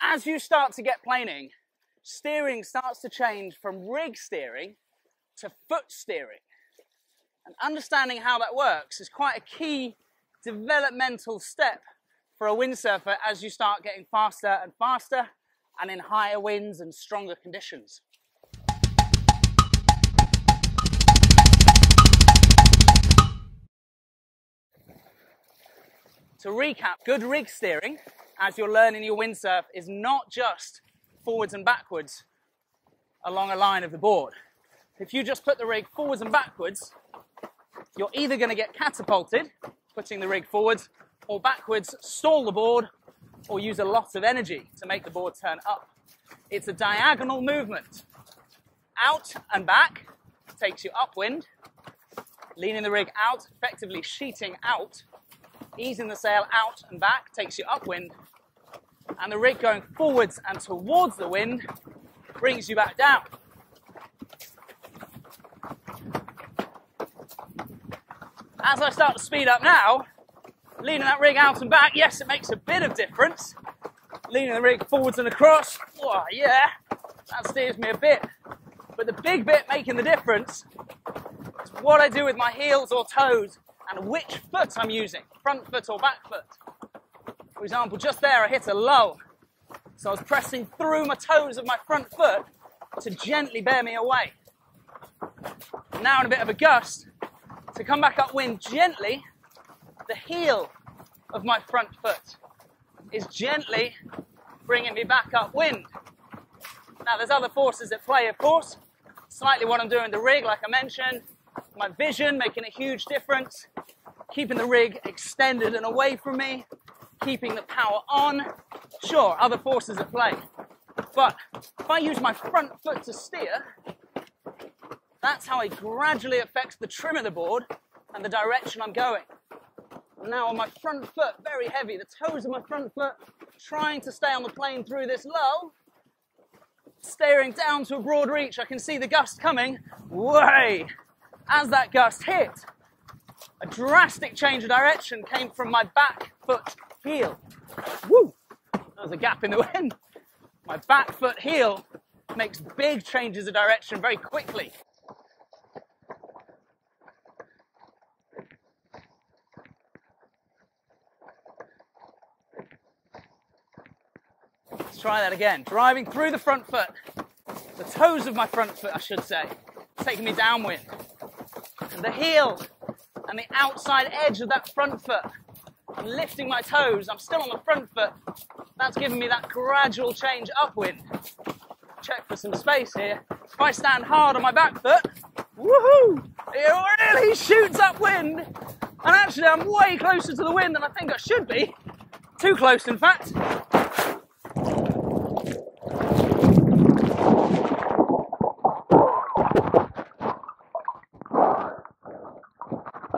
As you start to get planing, steering starts to change from rig steering to foot steering. And understanding how that works is quite a key developmental step for a windsurfer as you start getting faster and faster and in higher winds and stronger conditions. To recap, good rig steering as you're learning your windsurf is not just forwards and backwards along a line of the board. If you just put the rig forwards and backwards, you're either going to get catapulted, putting the rig forwards, or backwards, stall the board, or use a lot of energy to make the board turn up. It's a diagonal movement. Out and back takes you upwind, leaning the rig out, effectively sheeting out, easing the sail out and back takes you upwind, and the rig going forwards and towards the wind brings you back down. As I start to speed up now, leaning that rig out and back, yes, it makes a bit of difference. Leaning the rig forwards and across, oh yeah, that steers me a bit. But the big bit making the difference is what I do with my heels or toes and which foot I'm using, front foot or back foot. For example, just there I hit a low, so I was pressing through my toes of my front foot to gently bear me away. Now in a bit of a gust, to come back upwind gently, the heel of my front foot is gently bringing me back upwind. Now there's other forces at play, of course. Slightly what I'm doing the rig, like I mentioned. My vision making a huge difference. Keeping the rig extended and away from me. Keeping the power on. Sure, other forces at play. But if I use my front foot to steer, that's how it gradually affects the trim of the board and the direction I'm going. Now on my front foot, very heavy, the toes of my front foot trying to stay on the plane through this low, staring down to a broad reach. I can see the gust coming. Way! As that gust hit, a drastic change of direction came from my back foot heel. Woo! There was a gap in the wind. My back foot heel makes big changes of direction very quickly. Let's try that again. Driving through the front foot, the toes of my front foot, I should say, taking me downwind. And the heel and the outside edge of that front foot, I'm lifting my toes. I'm still on the front foot. That's giving me that gradual change upwind. Check for some space here. If I stand hard on my back foot, woohoo! It really shoots upwind. And actually, I'm way closer to the wind than I think I should be. Too close, in fact.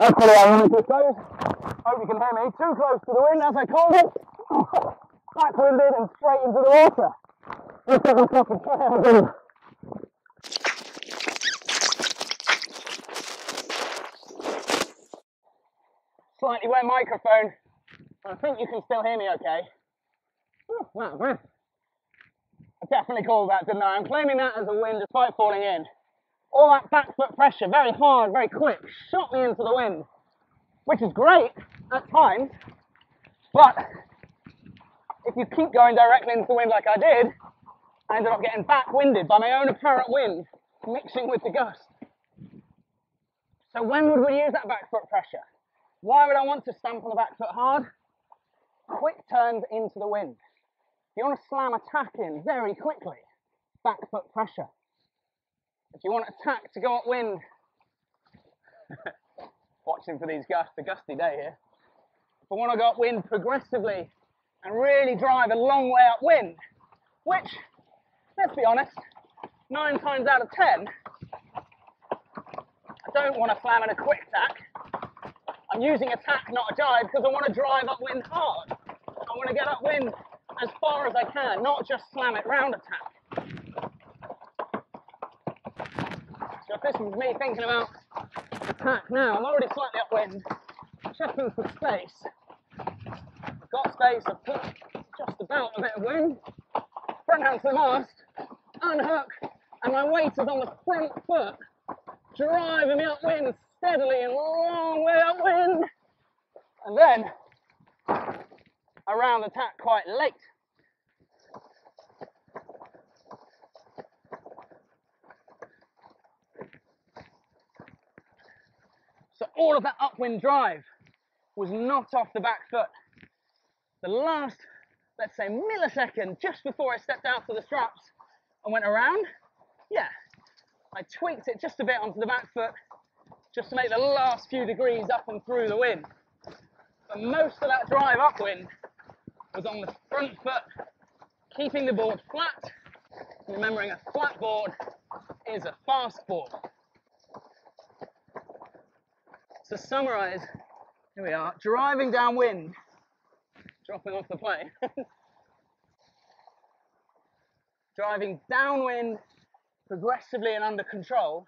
That's what I wanted to say. Hope you can hear me. Too close to the wind, as I called it. Backwinded and straight into the water. Let's have a proper try. Slightly wet microphone. I think you can still hear me okay. I definitely called that, didn't I? I'm claiming that as a win despite falling in. All that back foot pressure, very hard, very quick, shot me into the wind, which is great at times, but if you keep going directly into the wind like I did, I ended up getting back-winded by my own apparent wind mixing with the gust. So when would we use that back foot pressure? Why would I want to stamp on the back foot hard? Quick turns into the wind. If you want to slam a tack in very quickly, back foot pressure. If you want a tack to go upwind, watching for these gusts, a gusty day here. If I want to go upwind progressively and really drive a long way upwind, which, let's be honest, 9 times out of 10, I don't want to slam in a quick tack. I'm using a tack, not a jibe, because I want to drive upwind hard. I want to get upwind as far as I can, not just slam it round a tack. So if this was me thinking about the tack now, I'm already slightly upwind, checking for space. I've got space, I've put just about a bit of wind. front hand to the mast, unhook, and my weight is on the front foot, driving me upwind steadily and long way upwind, and then around the tack quite late. So all of that upwind drive was not off the back foot. The last, let's say, millisecond just before I stepped out to the straps and went around, yeah, I tweaked it just a bit onto the back foot just to make the last few degrees up and through the wind. But most of that drive upwind was on the front foot, keeping the board flat, remembering a flat board is a fast board. To summarise, here we are, driving downwind, dropping off the plane, driving downwind progressively and under control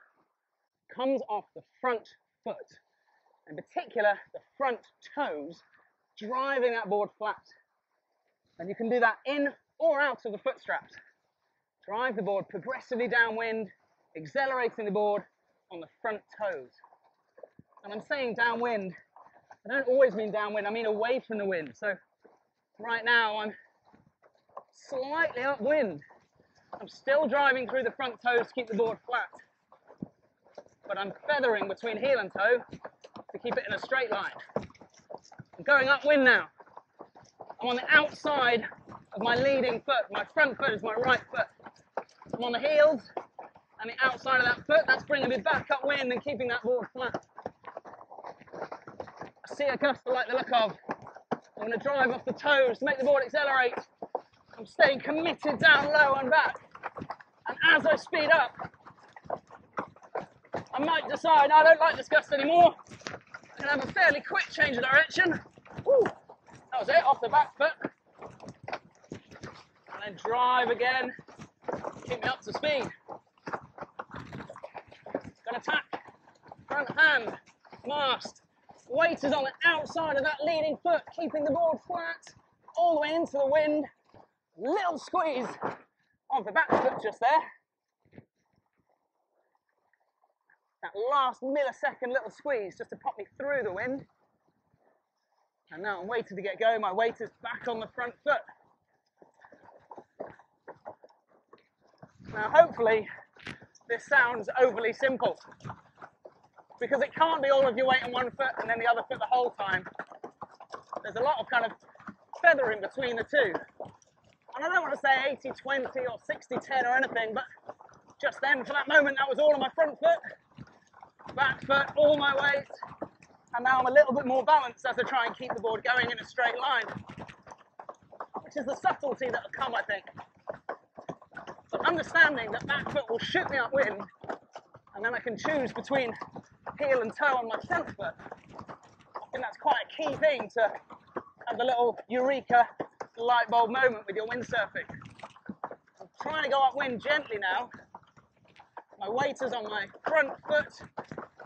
comes off the front foot, in particular the front toes, driving that board flat. And you can do that in or out of the foot straps. Drive the board progressively downwind, accelerating the board on the front toes. And I'm saying downwind, I don't always mean downwind, I mean away from the wind. So right now I'm slightly upwind. I'm still driving through the front toes to keep the board flat, but I'm feathering between heel and toe to keep it in a straight line. I'm going upwind now. I'm on the outside of my leading foot. My front foot is my right foot. I'm on the heels and the outside of that foot. That's bringing me back upwind and keeping that board flat. I see a gust I like the look of. I'm going to drive off the toes to make the board accelerate. I'm staying committed down low and back. And as I speed up, I might decide I don't like this gust anymore. I'm going to have a fairly quick change of direction. Woo. That was it, off the back foot. And then drive again. Keep me up to speed. Gonna tack. Front hand. Mast. Weight is on the outside of that leading foot, keeping the board flat all the way into the wind. Little squeeze of the back foot just there. That last millisecond little squeeze just to pop me through the wind. And now I'm waiting to get going. My weight is back on the front foot. Now hopefully this sounds overly simple, because it can't be all of your weight on one foot and then the other foot the whole time. There's a lot of kind of feathering between the two. And I don't want to say 80-20 or 60-10 or anything, but just then, for that moment, that was all on my front foot, back foot, all my weight, and now I'm a little bit more balanced as I try and keep the board going in a straight line, which is the subtlety that will come, I think. So understanding that back foot will shoot me upwind, and then I can choose between heel and toe on my front foot. I think that's quite a key thing to have the little eureka light bulb moment with your windsurfing. I'm trying to go upwind gently now. My weight is on my front foot,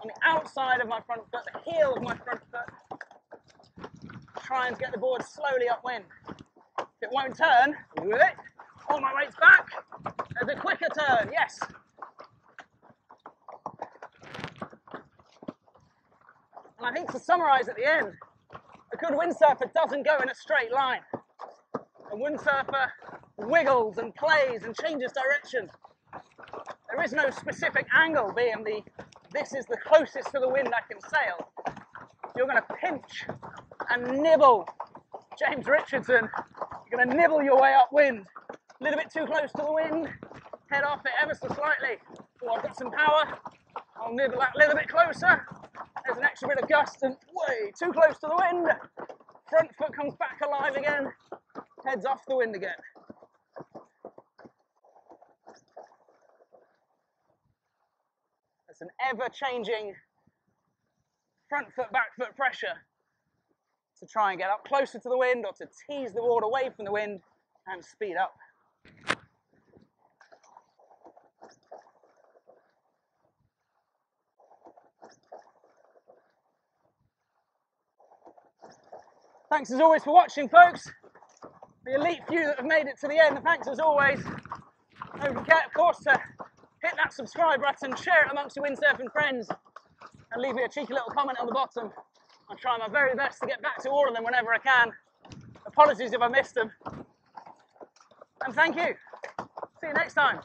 on the outside of my front foot, the heel of my front foot. Try and get the board slowly upwind. If it won't turn, all my weight's back. There's a quicker turn, yes. And I think to summarise at the end, a good windsurfer doesn't go in a straight line. A windsurfer wiggles and plays and changes direction. There is no specific angle being this is the closest to the wind I can sail. You're going to pinch and nibble. James Richardson, you're going to nibble your way upwind. A little bit too close to the wind, head off it ever so slightly. Oh, I've got some power. I'll nibble that a little bit closer. There's an extra bit of gust and way too close to the wind. Front foot comes back alive again. Heads off the wind again. It's an ever-changing front foot, back foot pressure to try and get up closer to the wind or to tease the board away from the wind and speed up. Thanks as always for watching, folks. the elite few that have made it to the end, thanks as always. Don't forget, of course, to hit that subscribe button, share it amongst your windsurfing friends, and leave me a cheeky little comment on the bottom. I'll try my very best to get back to all of them whenever I can. Apologies if I missed them. And thank you. See you next time.